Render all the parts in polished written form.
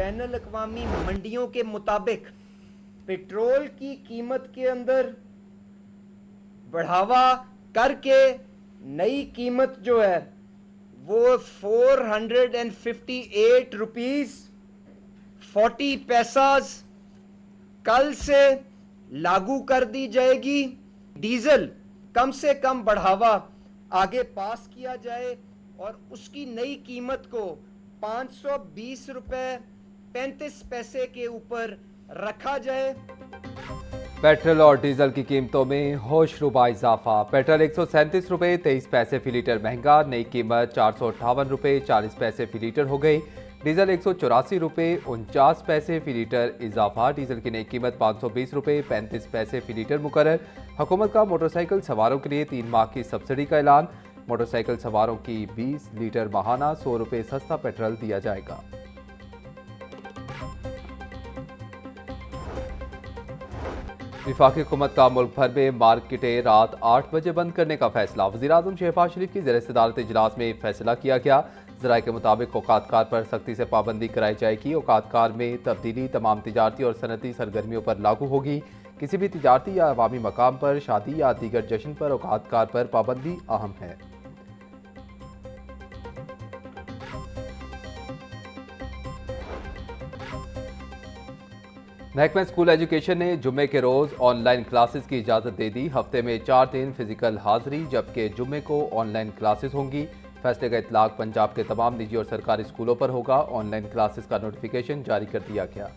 बैनुल अक़वामी मंडियों के मुताबिक पेट्रोल की कीमत के अंदर बढ़ावा करके नई कीमत जो है वो 458 रुपीज 40 पैसास कल से लागू कर दी जाएगी। डीजल कम से कम बढ़ावा आगे पास किया जाए और उसकी नई कीमत को 520 रुपए 35 पैसे के ऊपर रखा जाए। पेट्रोल और डीजल की कीमतों में होशरुबा इजाफा। पेट्रोल 137 रुपये 23 पैसे फी लीटर महंगा, नई कीमत 458 रुपये 40 पैसे फी लीटर हो गई। डीजल 184 रुपये 49 पैसे फी लीटर इजाफा। डीजल की नई कीमत 520 रुपये 35 पैसे फी लीटर मुकर्रर। हुकूमत का मोटरसाइकिल सवारों के लिए 3 माह की सब्सिडी का ऐलान। मोटरसाइकिल सवारों की 20 लीटर माहाना 100 रुपये सस्ता पेट्रोल दिया जाएगा। वफाकी हुकूमत का मुल्क भर में मार्केटें रात 8 बजे बंद करने का फैसला। वज़ीर-ए-आज़म शहबाज शरीफ की ज़ेर सदारत इजलास में फैसला किया गया। ज़राए के मुताबिक औकातकार पर सख्ती से पाबंदी कराई जाएगी। औकातकार में तब्दीली तमाम तिजारती और सनती सरगर्मियों पर लागू होगी। किसी भी तिजारती या अवामी मकाम पर शादी या दीगर जश्न पर औकातकार पर पाबंदी अहम है। महकमा स्कूल एजुकेशन ने जुम्मे के रोज़ ऑनलाइन क्लासेस की इजाज़त दे दी। हफ्ते में 4 दिन फिजिकल हाजिरी जबकि जुम्मे को ऑनलाइन क्लासेस होंगी। फैसले का इतलाक पंजाब के तमाम निजी और सरकारी स्कूलों पर होगा। ऑनलाइन क्लासेस का नोटिफिकेशन जारी कर दिया गया।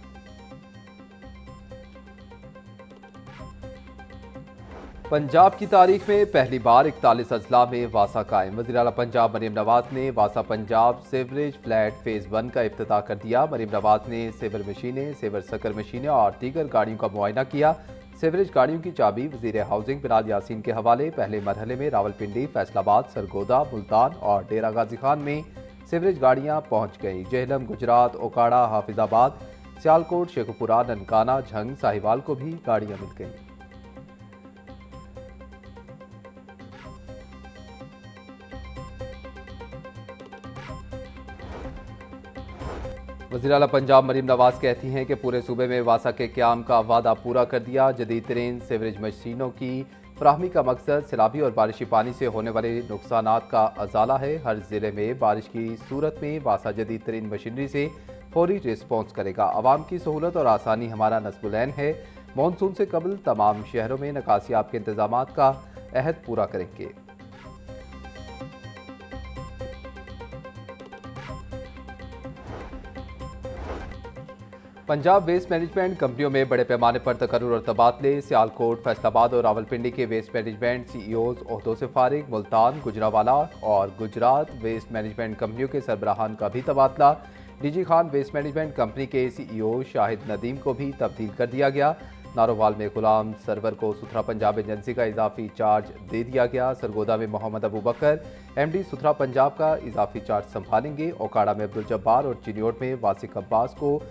पंजाब की तारीख में पहली बार 41 अजला में वासा कायम। वज़ीर आला पंजाब मरीम नवाज ने वासा पंजाब सेवरेज फ्लैट फेज़ 1 का इफ्तिताह कर दिया। मरीम नवाज ने सेवर मशीनें, सेवर शक्कर मशीनें और दीगर गाड़ियों का मुआयना किया। सेवरेज गाड़ियों की चाबी वज़ीर हाउसिंग बिलाल यासीन के हवाले। पहले मरहले में रावलपिंडी, फैसलाबाद, सरगोदा, मुल्तान और डेरा गाजी खान में सेवरेज गाड़ियाँ पहुँच गईं। जेहलम, गुजरात, ओकाड़ा, हाफिजाबाद, सियालकोट, शेखुपुरा, ननकाना, झंग, साहिवाल को भी गाड़ियाँ मिल गईं। वज़ीर आला पंजाब मरीम नवाज कहती हैं कि पूरे सूबे में वासा के क़याम का वादा पूरा कर दिया। जदीद तरीन सेवरेज मशीनों की फराहमी का मकसद सैलाबी और बारिशी पानी से होने वाले नुकसानात का अजाला है। हर ज़िले में बारिश की सूरत में वासा जदीद तरीन मशीनरी से फौरी रिस्पॉन्स करेगा। आवाम की सहूलत और आसानी हमारा नस्बुलैन है। मानसून से कबल तमाम शहरों में निकासियाब के इंतजाम का अहद पूरा करेंगे। पंजाब वेस्ट मैनेजमेंट कंपनियों में बड़े पैमाने पर तकर्रुर और तबादले। सियालकोट, फैसलाबाद और रावलपिंडी के वेस्ट मैनेजमेंट सीईओज ओहदों से फारिग। मुल्तान, गुजरावाला और गुजरात वेस्ट मैनेजमेंट कंपनियों के सरबराहान का भी तबादला। DG Khan waste management company के सीईओ शाहिद नदीम को भी तब्दील कर दिया गया। नारोवाल में गुलाम सरवर को सुथरा पंजाब एजेंसी का इजाफी चार्ज दे दिया गया। सरगोदा में मोहम्मद अबू बकर एमडी सुथरा पंजाब का इजाफी चार्ज संभालेंगे। ओकाड़ा में अब्दुल जब्बार और चिन्योट में वासिक अब्बास को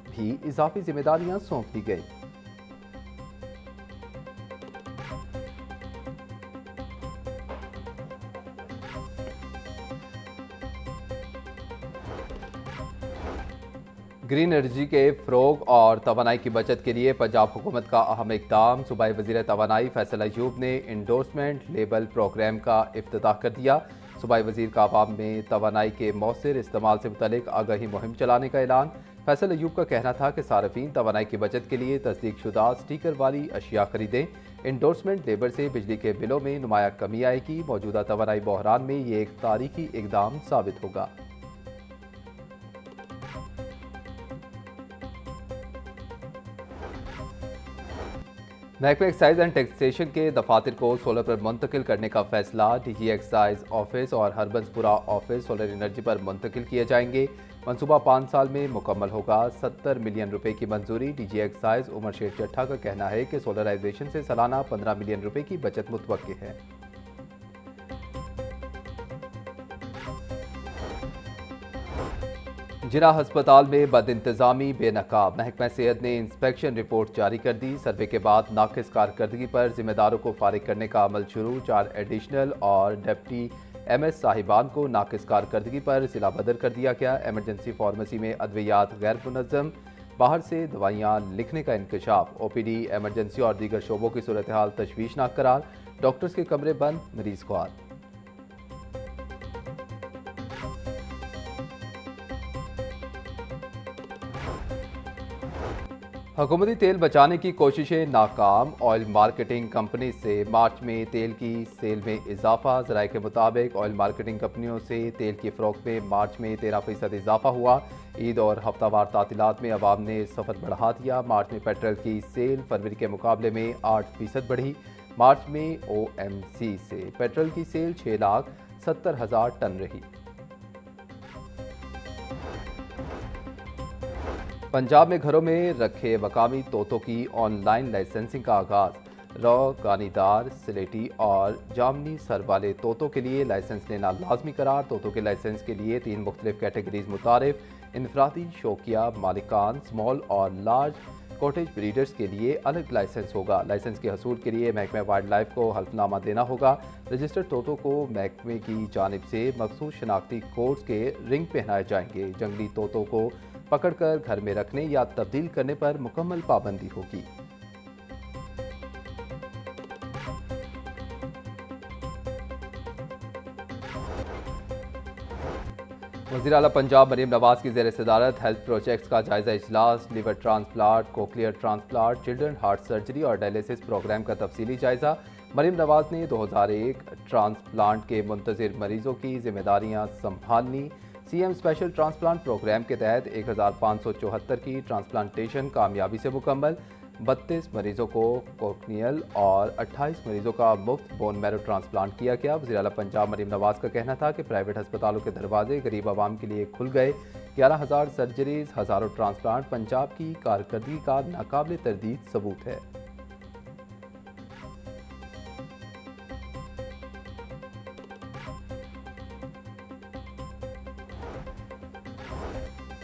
भी इजाफी जिम्मेदारियां सौंप दी गई। ग्रीन एनर्जी के फ़रोग और तवानाई की बचत के लिए पंजाब हुकूमत का अहम इक़दाम। सूबाई वज़ीर तवानाई फैसल अयूब ने इंडोर्समेंट लेबल प्रोग्राम का इफ्तिताह कर दिया। सूबाई वज़ीर का आवाम में तवानाई के मौसर इस्तेमाल से मुतल्लिक़ आगाही मुहिम चलाने का ऐलान। फैसल अयूब का कहना था कि सार्फिन तवानाई की बचत के लिए तस्दीक शुदा स्टीकर वाली अशिया खरीदें। इंडोर्समेंट लेबर से बिजली के बिलों में नुमाया कमी आएगी। मौजूदा तवानाई बहरान में ये एक तारीखी इक़दाम साबित होगा। महकमा एक्साइज एंड टैक्सेशन के दफातर को सोलर पर मुंतकिल करने का फैसला। डीजी एक्साइज ऑफिस और हरबंसपुरा ऑफिस सोलर एनर्जी पर मुंतकिल किए जाएंगे। मनसूबा 5 साल में मुकम्मल होगा। 70 मिलियन रुपए की मंजूरी। डीजी एक्साइज उमर शेख चट्ठा का कहना है कि सोलराइजेशन से सालाना 15 मिलियन रुपए की बचत मुतवक्किल है। जिला हस्पताल में बदइंतजामी बेनकाब। महकमा सेहत ने इंस्पेक्शन रिपोर्ट जारी कर दी। सर्वे के बाद नाकिस कारकर्दगी पर जिम्मेदारों को फारिग करने का अमल शुरू। 4 एडिशनल और डिप्टी MS साहिबान को नाकिस कारकर्दगी पर जिला बदर कर दिया गया। एमरजेंसी फार्मेसी में अद्वियात गैर मुनज़्ज़म, बाहर से दवाइयाँ लिखने का इंकशाफ। OPD, एमरजेंसी और दीगर शोबों की सूरत हाल तशवीशनाक करार। डॉक्टर्स के कमरे बंद, मरीज ख्वार। हुकूमती तेल बचाने की कोशिशें नाकाम। ऑयल मार्केटिंग कंपनी से मार्च में तेल की सेल में इजाफा। ज़राए के मुताबिक ऑयल मार्केटिंग कंपनियों से तेल की फ़रोख्त में मार्च में 13% इजाफा हुआ। ईद और हफ्तावार तातीलात में अवाम ने सफ़र बढ़ा दिया। मार्च में पेट्रोल की सेल फरवरी के मुकाबले में 8% बढ़ी। मार्च में OMC से पेट्रोल की सेल 6,70,000 टन रही। पंजाब में घरों में रखे मकामी तोतों की ऑनलाइन लाइसेंसिंग का आगाज़। रॉ, गानीदार, सिलेटी और जामनी सर वाले तोतों के लिए लाइसेंस लेना लाजमी करार। तोतों के लाइसेंस के लिए 3 मुख्तलिफ कैटेगरीज मुतारिफ। इनफरादी, शौकिया, मालिकान, स्मॉल और लार्ज कॉटेज ब्रीडर्स के लिए अलग लाइसेंस होगा। लाइसेंस के हसूल के लिए महकमा वाइल्ड लाइफ को हल्फनामा देना होगा। रजिस्टर्ड तोतों को महकमे की जानिब से मखसूस शनाख्ती कोड्स के रिंग पहनाए जाएंगे। जंगली तोतों को पकड़कर घर में रखने या तब्दील करने पर मुकम्मल पाबंदी होगी। वज़ीर आला पंजाब मरीम नवाज की ज़ेर सदारत हेल्थ प्रोजेक्ट्स का जायजा इजलास। Liver transplant, cochlear transplant, children heart surgery और डायलिसिस प्रोग्राम का तफसीली जायजा। मरीम नवाज ने 2001 ट्रांसप्लांट के मुंतज़िर मरीजों की जिम्मेदारियां संभालनी। CM स्पेशल ट्रांसप्लांट प्रोग्राम के तहत 1574 की ट्रांसप्लांटेशन कामयाबी से मुकम्मल। 32 मरीजों को कोक्नियल और 28 मरीजों का मुफ्त बोन मैरो ट्रांसप्लांट किया गया। वज़ीर आला पंजाब मरीम नवाज का कहना था कि प्राइवेट अस्पतालों के दरवाजे गरीब आवाम के लिए खुल गए। 11,000 सर्जरीज, हज़ारों ट्रांसप्लांट पंजाब की कारकर्दगी का नाकाबिल तरदीद सबूत है।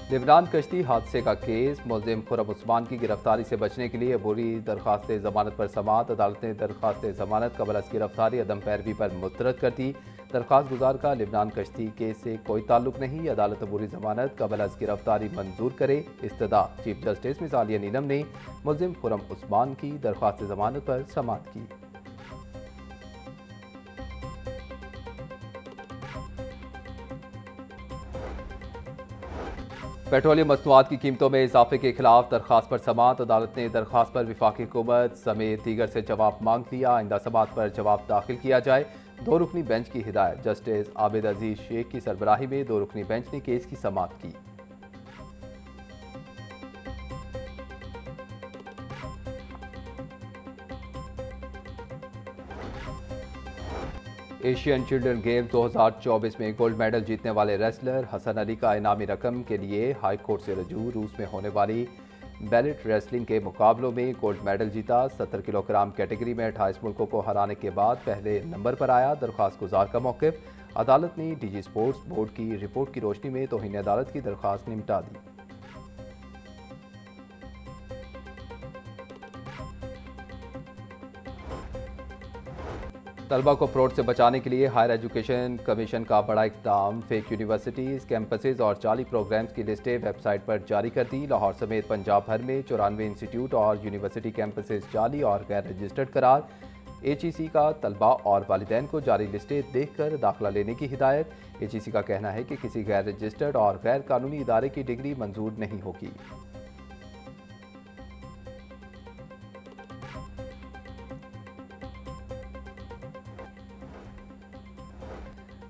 लिबनान कश्ती हादसे का केस। मुल्जिम खुर्रम उस्मान की गिरफ्तारी से बचने के लिए अबूरी दरख्वास्त जमानत पर समाअत। अदालत ने दरख्वास्त जमानत कबल अज़ गिरफ्तारी अदम पैरवी पर मुस्तरद कर दी। दरख्वास्त गुजार का लिबनान कश्ती केस से कोई ताल्लुक नहीं। अदालत अबूरी जमानत कबल अज़ गिरफ्तारी मंजूर करे। इस्तदा चीफ जस्टिस मिसालिया नीलम ने मुल्जिम खुर्रम उस्मान की दरख्वास्त जमानत पर समाअत की। पेट्रोलियम मसनूआत की कीमतों में इजाफे के खिलाफ दरख्वास्त पर समाअत। अदालत ने दरख्वास्त पर वफाकी हुकूमत समेत दीगर से जवाब मांग लिया। आइंदा समाअत पर जवाब दाखिल किया जाए। 2 रुकनी बेंच की हिदायत। जस्टिस आबिद अजीज शेख की सरबराही में 2 रुकनी बेंच ने केस की समाअत की। एशियन चिल्ड्रन गेम्स 2024 में गोल्ड मेडल जीतने वाले रेसलर हसन अली का इनामी रकम के लिए हाई कोर्ट से रजू। रूस में होने वाली बैलेट रेसलिंग के मुकाबलों में गोल्ड मेडल जीता। 70 किलोग्राम कैटेगरी में 28 मुल्कों को हराने के बाद पहले नंबर पर आया। दरख्वास्त गुजार का मौक़िफ़। अदालत ने DG स्पोर्ट्स बोर्ड की रिपोर्ट की रोशनी में तौहीन अदालत की दरख्वास्त निपटा दी। तलबा को फ्रॉड से बचाने के लिए हायर एजुकेशन कमीशन का बड़ा इक़दाम। फेक यूनिवर्सिटीज़, कैंपसेस और जाली प्रोग्राम्स की लिस्टें वेबसाइट पर जारी कर दी। लाहौर समेत पंजाब भर में 94 इंस्टीट्यूट और यूनिवर्सिटी कैंपसेस जाली और गैर रजिस्टर्ड करार। HEC का तलबा और वालिदैन को जारी लिस्टें देखकर दाखिला लेने की हिदायत। HEC का कहना है कि किसी गैर रजिस्टर्ड और गैर कानूनी इदारे की डिग्री मंजूर नहीं होगी।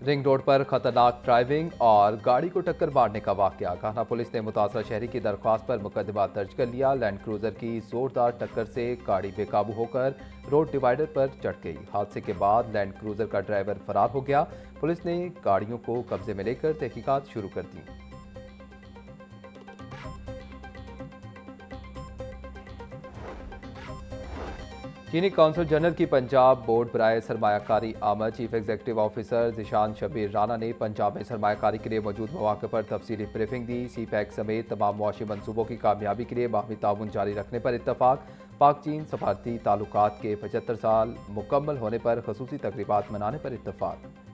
रिंग रोड पर खतरनाक ड्राइविंग और गाड़ी को टक्कर मारने का वाकया। कान्हा पुलिस ने मुतासरा शहरी की दरख्वास्त पर मुकदमा दर्ज कर लिया। लैंड क्रूजर की जोरदार टक्कर से गाड़ी बेकाबू होकर रोड डिवाइडर पर चढ़ गई। हादसे के बाद लैंड क्रूजर का ड्राइवर फरार हो गया। पुलिस ने गाड़ियों को कब्जे में लेकर तहकीकात शुरू कर दी। चीनी कौंसल जनरल की पंजाब बोर्ड बराए सरमायाकारी आमद chief executive officer Zeeshan Shabbir Rana ने पंजाब में सरमायाकारी के लिए मौजूद मौके पर तफसीली ब्रीफिंग दी। CPEC समेत तमाम मुआशी मनसूबों की कामयाबी के लिए बाहमी ताउन जारी रखने पर इत्तफाक। पाक चीन सफारती ताल्लुकात के 75 साल मुकम्मल होने पर खसूसी तकरीबात मनाने पर इत्तफाक।